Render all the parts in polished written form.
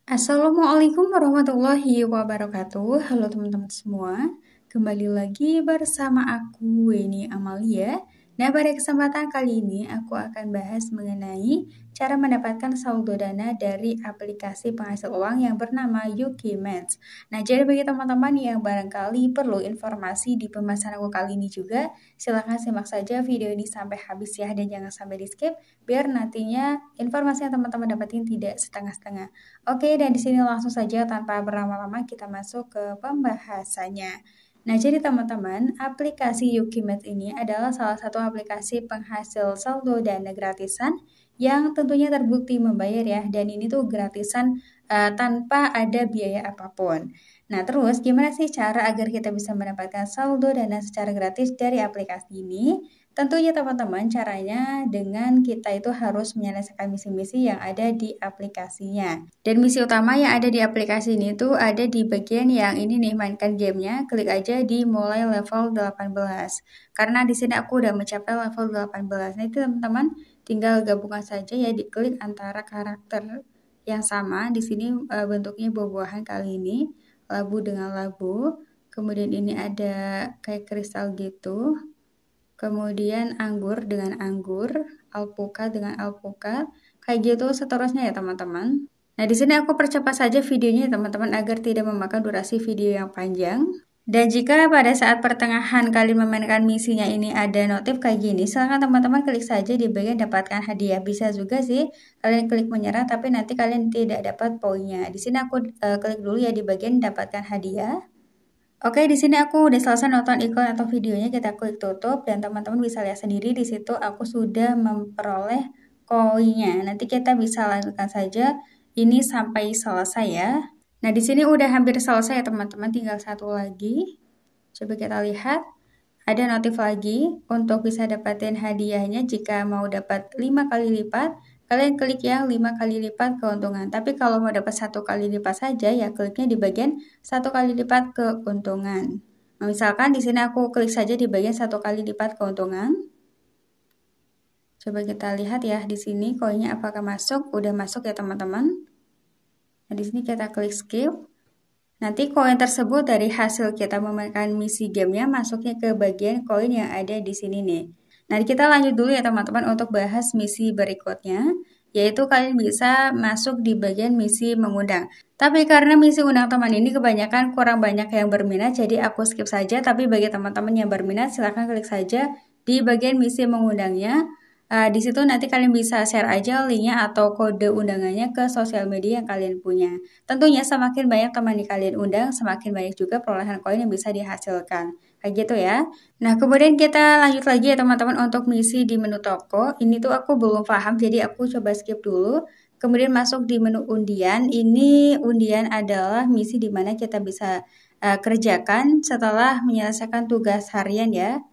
Assalamualaikum warahmatullahi wabarakatuh. Halo teman-teman semua. Kembali lagi bersama aku Weni Amalia. Nah, pada kesempatan kali ini aku akan bahas mengenai cara mendapatkan saldo dana dari aplikasi penghasil uang yang bernama Yuki-Mats. Nah, jadi bagi teman-teman yang barangkali perlu informasi di pembahasan aku kali ini juga, silahkan simak saja video ini sampai habis ya, dan jangan sampai di skip biar nantinya informasi yang teman-teman dapatin tidak setengah-setengah. Oke, dan di sini langsung saja tanpa berlama-lama kita masuk ke pembahasannya. Nah, jadi teman-teman, aplikasi Yukimet ini adalah salah satu aplikasi penghasil saldo dana gratisan yang tentunya terbukti membayar ya, dan ini tuh gratisan tanpa ada biaya apapun. Nah, terus gimana sih cara agar kita bisa mendapatkan saldo dana secara gratis dari aplikasi ini? Tentunya teman-teman, caranya dengan kita itu harus menyelesaikan misi-misi yang ada di aplikasinya. Dan misi utama yang ada di aplikasi ini tuh ada di bagian yang ini nih, mainkan gamenya, klik aja di mulai level 18. Karena di sini aku udah mencapai level 18. Nah, itu teman-teman tinggal gabungkan saja ya, diklik antara karakter yang sama. Di sini bentuknya buah-buahan kali ini, labu dengan labu. Kemudian ini ada kayak kristal gitu. Kemudian anggur dengan anggur, alpukat dengan alpukat, kayak gitu seterusnya ya teman-teman. Nah, di sini aku percepat saja videonya teman-teman agar tidak memakan durasi video yang panjang. Dan jika pada saat pertengahan kalian memainkan misinya ini ada notif kayak gini, silahkan teman-teman klik saja di bagian dapatkan hadiah. Bisa juga sih kalian klik menyerah tapi nanti kalian tidak dapat poinnya. Di sini aku klik dulu ya di bagian dapatkan hadiah. Oke, di sini aku udah selesai nonton iklan atau videonya, kita klik tutup dan teman-teman bisa lihat sendiri di situ aku sudah memperoleh koinnya. Nanti kita bisa lanjutkan saja ini sampai selesai ya. Nah, di sini udah hampir selesai ya teman-teman, tinggal satu lagi. Coba kita lihat. Ada notif lagi untuk bisa dapatin hadiahnya jika mau dapat 5 kali lipat. Kalian klik yang 5 kali lipat keuntungan. Tapi kalau mau dapat 1 kali lipat saja ya kliknya di bagian 1 kali lipat keuntungan. Nah, misalkan di sini aku klik saja di bagian 1 kali lipat keuntungan. Coba kita lihat ya di sini koinnya apakah masuk? Udah masuk ya teman-teman. Nah, di sini kita klik skip. Nanti koin tersebut dari hasil kita memainkan misi gamenya masuknya ke bagian koin yang ada di sini nih. Nah, kita lanjut dulu ya teman-teman untuk bahas misi berikutnya, yaitu kalian bisa masuk di bagian misi mengundang. Tapi karena misi undang teman ini kebanyakan kurang banyak yang berminat, jadi aku skip saja. Tapi bagi teman-teman yang berminat, silahkan klik saja di bagian misi mengundangnya. Di situ nanti kalian bisa share aja linknya atau kode undangannya ke sosial media yang kalian punya. Tentunya semakin banyak teman yang kalian undang, semakin banyak juga perolehan koin yang bisa dihasilkan. Kayak gitu ya. Nah, kemudian kita lanjut lagi ya teman-teman untuk misi di menu toko. Ini tuh aku belum paham, jadi aku coba skip dulu. Kemudian masuk di menu undian. Ini undian adalah misi di mana kita bisa kerjakan setelah menyelesaikan tugas harian ya.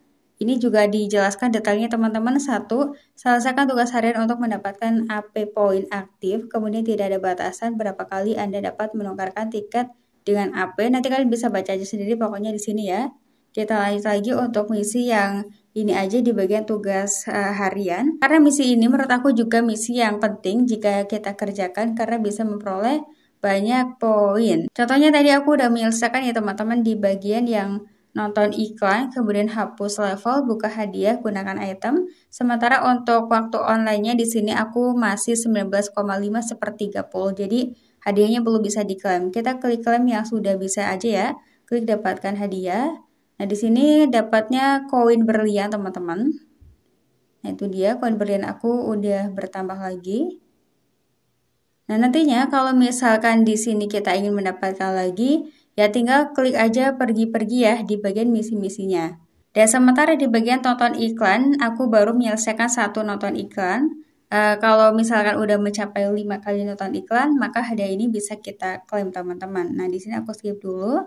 Ini juga dijelaskan detailnya teman-teman. 1. Selesaikan tugas harian untuk mendapatkan AP poin aktif. Kemudian tidak ada batasan berapa kali Anda dapat menukarkan tiket dengan AP. Nanti kalian bisa baca aja sendiri pokoknya di sini ya. Kita lanjut lagi untuk misi yang ini aja di bagian tugas harian. Karena misi ini menurut aku juga misi yang penting jika kita kerjakan karena bisa memperoleh banyak poin. Contohnya tadi aku udah menyelesaikan ya teman-teman di bagian yang nonton iklan, kemudian hapus level, buka hadiah, gunakan item. Sementara untuk waktu online-nya di sini aku masih 19,5 sepertiga puluh. Jadi hadiahnya belum bisa diklaim. Kita klik klaim yang sudah bisa aja ya. Klik dapatkan hadiah. Nah, di sini dapatnya koin berlian, teman-teman. Nah, itu dia koin berlian aku udah bertambah lagi. Nah, nantinya kalau misalkan di sini kita ingin mendapatkan lagi, ya tinggal klik aja pergi-pergi ya di bagian misi-misinya. Dan sementara di bagian tonton iklan, aku baru menyelesaikan 1 nonton iklan. Kalau misalkan udah mencapai 5 kali nonton iklan, maka hadiah ini bisa kita klaim teman-teman. Nah, di sini aku skip dulu.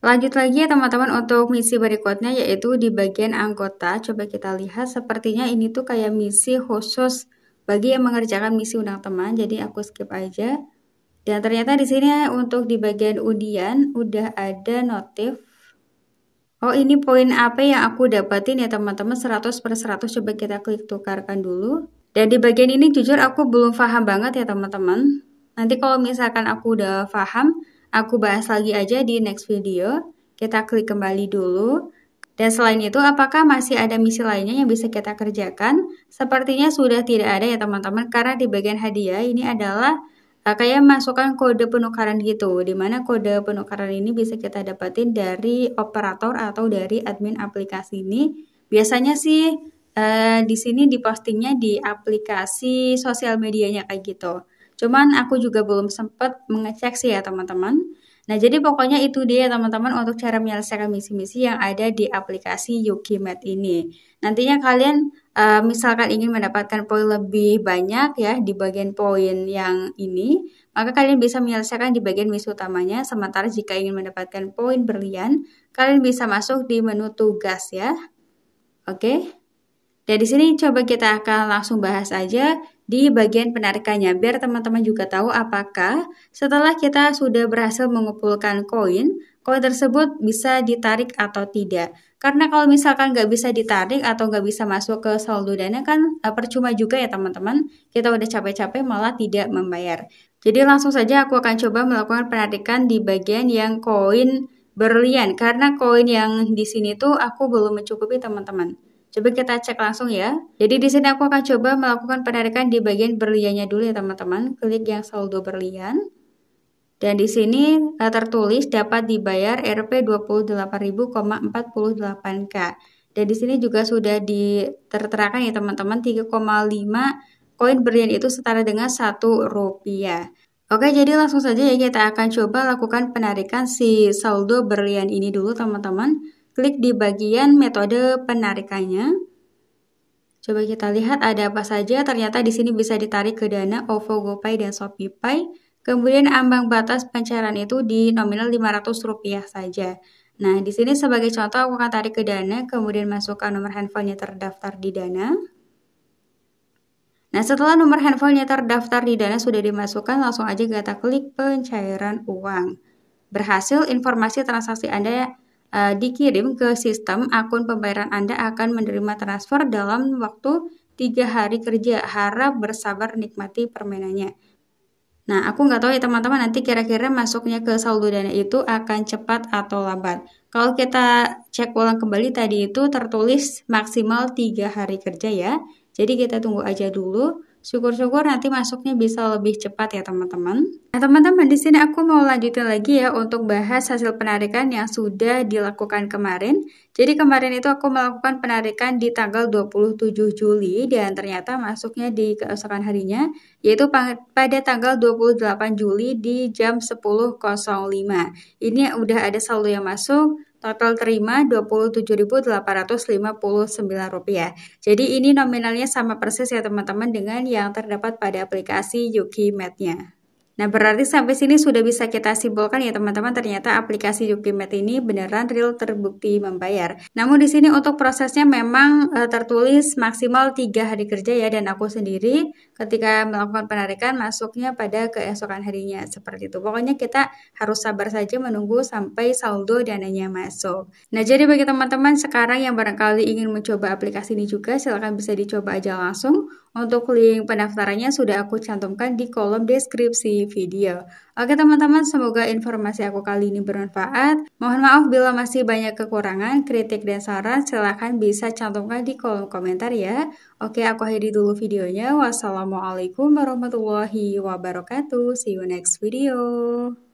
Lanjut lagi ya teman-teman untuk misi berikutnya yaitu di bagian anggota. Coba kita lihat, sepertinya ini tuh kayak misi khusus bagi yang mengerjakan misi undang teman. Jadi aku skip aja. Dan ternyata di sini untuk di bagian undian udah ada notif. Oh, ini poin apa yang aku dapatin ya teman-teman, 100/100. Coba kita klik tukarkan dulu. Dan di bagian ini jujur aku belum paham banget ya teman-teman. Nanti kalau misalkan aku udah paham, aku bahas lagi aja di next video. Kita klik kembali dulu. Dan selain itu, apakah masih ada misi lainnya yang bisa kita kerjakan? Sepertinya sudah tidak ada ya teman-teman, karena di bagian hadiah ini adalah kayak masukkan kode penukaran gitu, dimana kode penukaran ini bisa kita dapetin dari operator atau dari admin aplikasi ini. Biasanya sih di sini dipostingnya di aplikasi sosial medianya kayak gitu. Cuman aku juga belum sempat mengecek sih ya teman-teman. Nah, jadi pokoknya itu dia teman-teman untuk cara menyelesaikan misi-misi yang ada di aplikasi Yukimet ini. Nantinya kalian misalkan ingin mendapatkan poin lebih banyak ya di bagian poin yang ini, maka kalian bisa menyelesaikan di bagian misi utamanya. Sementara jika ingin mendapatkan poin berlian, kalian bisa masuk di menu tugas ya. Oke. Dan di sini coba kita akan langsung bahas aja di bagian penarikannya, biar teman-teman juga tahu apakah setelah kita sudah berhasil mengumpulkan koin tersebut bisa ditarik atau tidak. Karena kalau misalkan nggak bisa ditarik atau nggak bisa masuk ke saldo dana kan percuma juga ya teman-teman. Kita udah capek-capek malah tidak membayar. Jadi langsung saja aku akan coba melakukan penarikan di bagian yang koin berlian. Karena koin yang di sini tuh aku belum mencukupi teman-teman. Coba kita cek langsung ya. Jadi di sini aku akan coba melakukan penarikan di bagian berliannya dulu ya teman-teman. Klik yang saldo berlian. Dan di sini tertulis dapat dibayar Rp 28.048K. Dan di sini juga sudah terterakan ya teman-teman 3,5 koin berlian itu setara dengan Rp1. Oke, jadi langsung saja ya kita akan coba lakukan penarikan si saldo berlian ini dulu teman-teman. Klik di bagian metode penarikannya. Coba kita lihat ada apa saja. Ternyata di sini bisa ditarik ke Dana, OVO, GoPay, dan ShopeePay. Kemudian ambang batas pencairan itu di nominal Rp500 saja. Nah, di sini sebagai contoh aku akan tarik ke Dana, kemudian masukkan nomor handphonenya terdaftar di Dana. Nah, setelah nomor handphonenya terdaftar di Dana sudah dimasukkan, langsung aja kita klik pencairan uang. Berhasil, informasi transaksi Anda dikirim ke sistem, akun pembayaran Anda akan menerima transfer dalam waktu 3 hari kerja. Harap bersabar nikmati permainannya. Nah, aku nggak tahu ya teman-teman nanti kira-kira masuknya ke saldo Dana itu akan cepat atau lambat. Kalau kita cek ulang kembali tadi itu tertulis maksimal 3 hari kerja ya. Jadi kita tunggu aja dulu. Syukur-syukur nanti masuknya bisa lebih cepat ya teman-teman. Nah teman-teman di sini aku mau lanjutin lagi ya untuk bahas hasil penarikan yang sudah dilakukan kemarin. Jadi kemarin itu aku melakukan penarikan di tanggal 27 Juli dan ternyata masuknya di keesokan harinya yaitu pada tanggal 28 Juli di jam 10.05. Ini udah ada saldo yang masuk. Total terima Rp27.859. Jadi ini nominalnya sama persis ya teman-teman dengan yang terdapat pada aplikasi Yukimet-nya. Nah, berarti sampai sini sudah bisa kita simpulkan ya teman-teman, ternyata aplikasi Yukimet ini beneran real terbukti membayar. Namun di sini untuk prosesnya memang tertulis maksimal 3 hari kerja ya, dan aku sendiri ketika melakukan penarikan masuknya pada keesokan harinya seperti itu. Pokoknya kita harus sabar saja menunggu sampai saldo dananya masuk. Nah, jadi bagi teman-teman sekarang yang barangkali ingin mencoba aplikasi ini juga, silahkan bisa dicoba aja langsung. Untuk link pendaftarannya sudah aku cantumkan di kolom deskripsi video. Oke teman-teman, semoga informasi aku kali ini bermanfaat. Mohon maaf bila masih banyak kekurangan, kritik dan saran silahkan bisa cantumkan di kolom komentar ya. Oke, aku akhiri dulu videonya. Wassalamualaikum warahmatullahi wabarakatuh. See you next video.